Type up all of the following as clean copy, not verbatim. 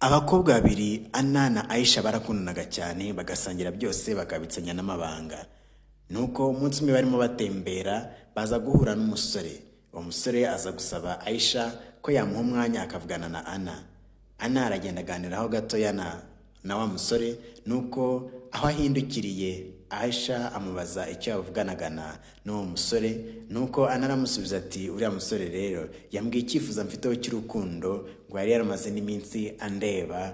Abakobwa babiri Anna na Aisha barakundanaga cyane bagasangira byose bakabitsanya n'amabanga. Nuko umunsi umwe barimo batembera baza guhura n'umusore. Uwo musore aza gusaba Aisha ko yamuha umwanya akavugana na Anna. Anna aragenda aganiraho gatoya na wa musore nuko aho ahindukiriye Aisha amubaza icyo yavuganaga n'uwo musore nuko Anna aramusubiza ati uriya musore rero yambwiye icyifuzo mfiteho cy'urukundo ngo yari yaramaze n'iminsi andeba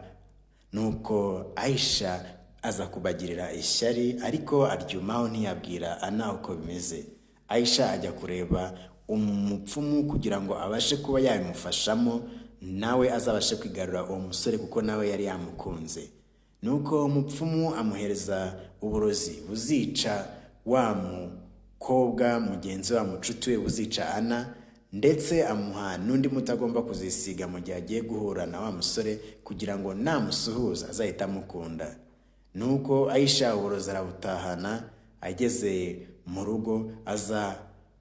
nuko Aisha aza kubagirira ishyari ariko aryumaho ntiyabwira Anna uko bimeze. Aisha ajya kureba umupfumu kugira ngo abashe kuba yabimufashamo nawe azabashe kwigarura uwo musore kuko nawe yari yamukunze. Nuko umupfumu amuhereza uburozi buzica wa mukobwa mugenzi wa mucuti we buzica Anna ndetse amuha n'undi mutagomba kuzisiga mu gihe agiye guhura na wa musore kugira ngo namusuhuza azahita amukunda. Nuko Aisha uburozi arabutahana ageze mu rugo aza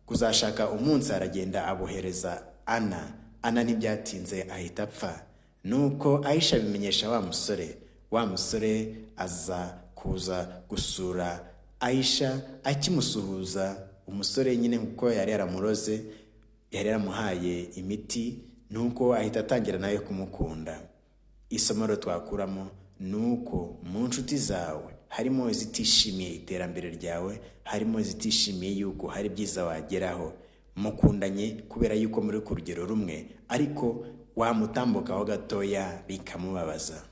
kuzashaka umunsi aragenda abuhereza Anna. Anna ntibyatinze ahita apfa. Nuko Aisha bimenyesha wa musore aza kuza gusura Aisha akimusuhuza. Umusore nyine kuko yari yaramuroze yari yaramuhaye imiti nuko ahita atangira nawe kumukunda. Isomo rero twakuramo nuko mu nshuti zawe harimo izitishimiye iterambere ryawe, harimo izitishimiye yuko hari byiza wageraho. Mukundanye kubera yuko muri ku rugero rumwe ariko wamutambukaho gatoya bikamubabaza.